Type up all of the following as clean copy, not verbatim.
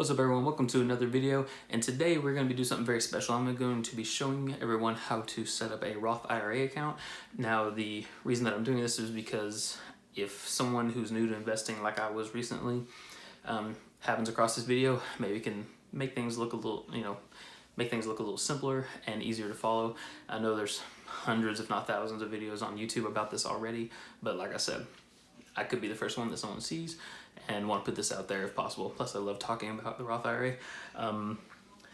What's up everyone, welcome to another video, and today we're going to be doing something very special. I'm going to be showing everyone how to set up a Roth IRA account. Now the reason that I'm doing this is because if someone who's new to investing like I was recently happens across this video, maybe we can make things look a little, make things look a little simpler and easier to follow. I know there's hundreds if not thousands of videos on YouTube about this already, but like I said, I could be the first one that someone sees and want to put this out there if possible. Plus I love talking about the Roth IRA.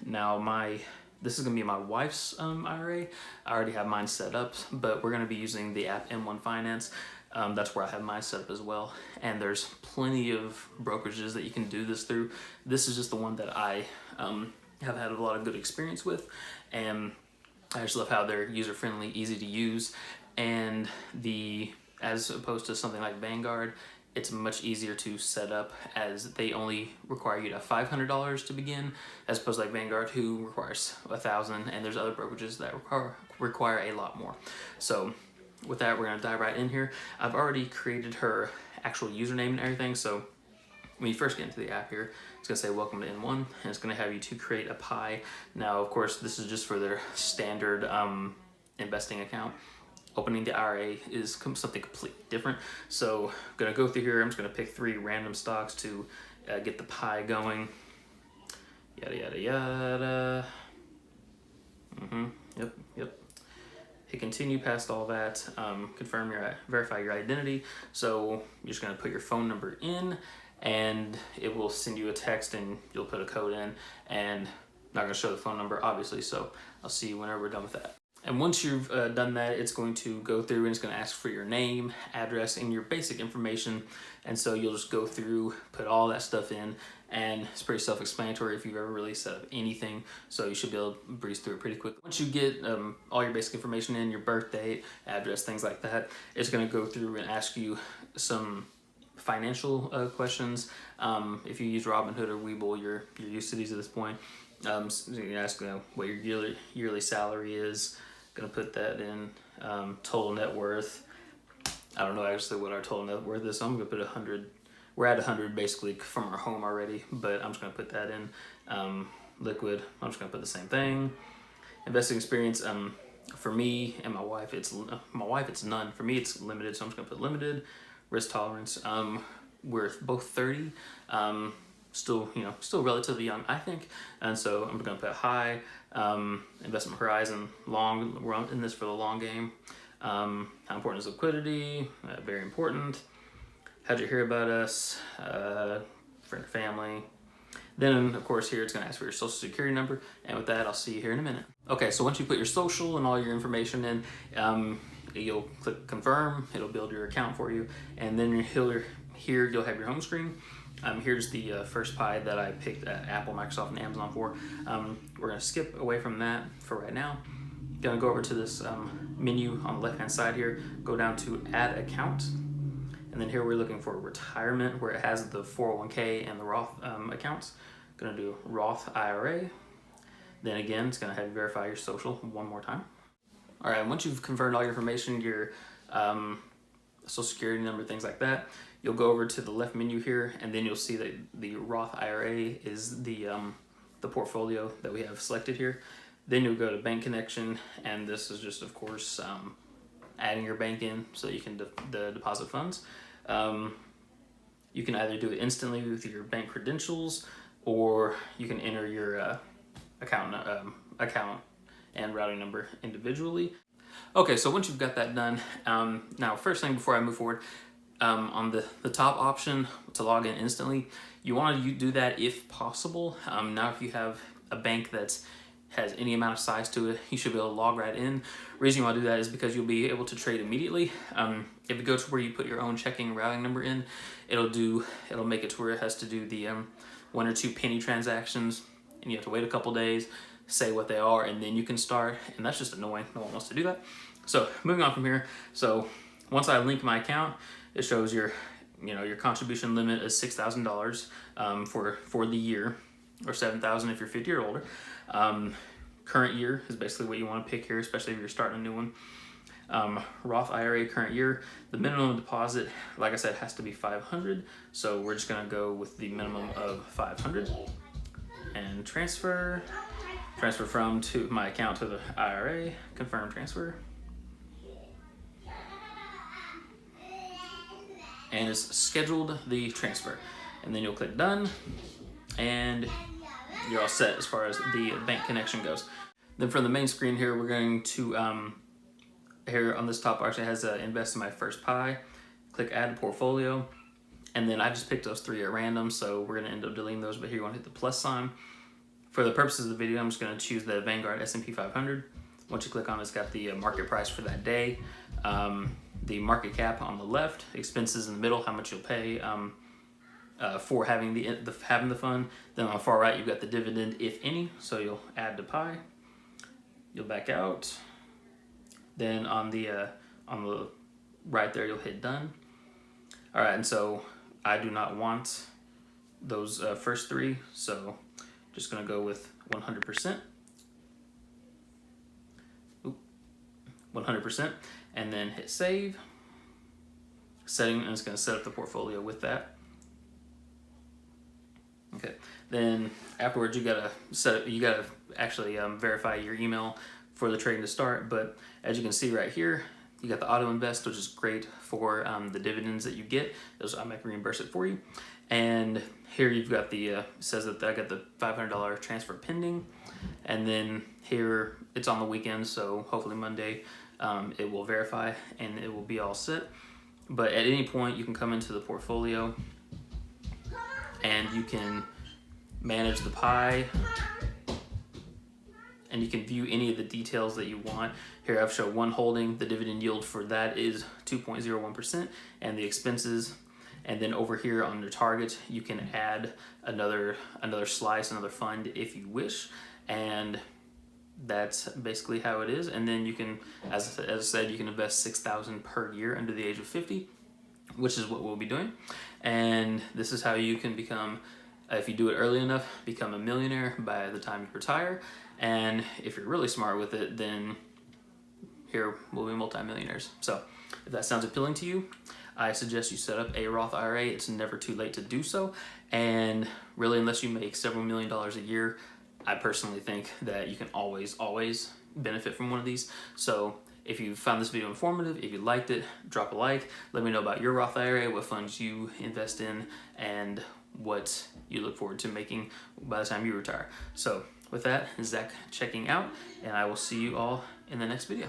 Now this is going to be my wife's IRA. I already have mine set up, but we're going to be using the app M1 Finance. That's where I have mine set up as well. And there's plenty of brokerages that you can do this through. This is just the one that I have had a lot of good experience with. And I just love how they're user-friendly, easy to use. And as opposed to something like Vanguard, it's much easier to set up as they only require you to have $500 to begin, as opposed to like Vanguard, who requires $1,000, and there's other brokerages that require a lot more. So with that, we're gonna dive right in here. I've already created her actual username and everything, so when you first get into the app here, it's gonna say welcome to N1, and it's gonna have you to create a pie. Now, of course, this is just for their standard investing account. Opening the IRA is something completely different. So I'm gonna go through here. I'm just gonna pick 3 random stocks to get the pie going. Yada, yada, yada. Yep. Hit continue past all that. Verify your identity. So you're just gonna put your phone number in and it will send you a text and you'll put a code in, and I'm not gonna show the phone number obviously, so I'll see you whenever we're done with that. And once you've done that, it's going to go through and it's going to ask for your name, address, and your basic information. And so you'll just go through, put all that stuff in, and it's pretty self-explanatory if you've ever really set up anything. So you should be able to breeze through it pretty quickly. Once you get all your basic information in, your birth date, address, things like that, it's going to go through and ask you some financial questions. If you use Robinhood or Webull, you're used to these at this point. So you ask what your yearly salary is. Gonna put that in. Total net worth. I don't know actually what our total net worth is, so I'm gonna put 100. We're at 100 basically from our home already, but I'm just gonna put that in. Liquid, I'm just gonna put the same thing. Investing experience, for me and my wife, it's none. For me, it's limited, so I'm just gonna put limited. Risk tolerance, we're both 30. Still relatively young, I think, and so I'm gonna put high. Investment horizon, long. We're in this for the long game. How important is liquidity? Very important. How'd you hear about us? Friend or family. Then of course here it's gonna ask for your social security number, and with that I'll see you here in a minute. Okay, so once you put your social and all your information in, you'll click confirm. It'll build your account for you, and then here you'll have your home screen. Here's the first pie that I picked Apple, Microsoft, and Amazon for. We're gonna skip away from that for right now. Gonna go over to this menu on the left-hand side here, go down to add account. And then here we're looking for retirement, where it has the 401k and the Roth accounts. Gonna do Roth IRA. Then again, it's gonna have you verify your social one more time. All right, once you've confirmed all your information, your social security number, things like that, you'll go over to the left menu here, and then you'll see that the Roth IRA is the portfolio that we have selected here. Then you'll go to bank connection, and this is just, of course, adding your bank in so you can deposit funds. You can either do it instantly with your bank credentials, or you can enter your account and routing number individually. Okay, so once you've got that done, now first thing before I move forward, on the top option to log in instantly, you want to do that if possible. Now if you have a bank that has any amount of size to it, you should be able to log right in. The reason you want to do that is because you'll be able to trade immediately. If it goes to where you put your own checking routing number in, it'll make it to where it has to do the 1 or 2 penny transactions, and you have to wait a couple days, say what they are, and then you can start, and that's just annoying. No one wants to do that. So moving on from here, so once I link my account, it shows your contribution limit is $6,000 for the year, or $7,000 if you're 50 or older. Current year is basically what you want to pick here, especially if you're starting a new one. Roth IRA current year, the minimum deposit, like I said, has to be $500. So we're just gonna go with the minimum of $500. then transfer from to my account to the IRA, confirm transfer. And it's scheduled the transfer. And then you'll click done, and you're all set as far as the bank connection goes. Then from the main screen here, we're going to, here on this top actually has invest in my first pie. Click add portfolio. And then I just picked those 3 at random, so we're gonna end up deleting those, but here you wanna hit the plus sign. For the purposes of the video, I'm just gonna choose the Vanguard S&P 500. Once you click on it, it's got the market price for that day. The market cap on the left, expenses in the middle, how much you'll pay for having the fund. Then on the far right, you've got the dividend, if any, so you'll add to pie. You'll back out. Then on the right there, you'll hit done. All right, and so I do not want those first 3, so just gonna go with 100%. 100%, and then hit save. Setting, and it's gonna set up the portfolio with that. Okay, then afterwards you gotta actually verify your email for the trading to start, but as you can see right here, you got the auto invest, which is great for the dividends that you get. Those I might reimburse it for you. And here you've got the says that I got the $500 transfer pending, and then here it's on the weekend, so hopefully Monday it will verify and it will be all set. But at any point you can come into the portfolio and you can manage the pie, and you can view any of the details that you want. Here I've shown one holding, the dividend yield for that is 2.01%, and the expenses. And then over here on your target, you can add another slice, another fund if you wish. And that's basically how it is. And then you can, as I said, you can invest $6,000 per year under the age of 50, which is what we'll be doing. And this is how you can become, if you do it early enough, become a millionaire by the time you retire. And if you're really smart with it, then here we'll be multimillionaires. So if that sounds appealing to you, I suggest you set up a Roth IRA. It's never too late to do so. And really, unless you make several $1 million a year, I personally think that you can always benefit from one of these. So if you found this video informative, if you liked it, drop a like. Let me know about your Roth IRA, what funds you invest in, and what you look forward to making by the time you retire. So with that, Zach checking out, and I will see you all in the next video.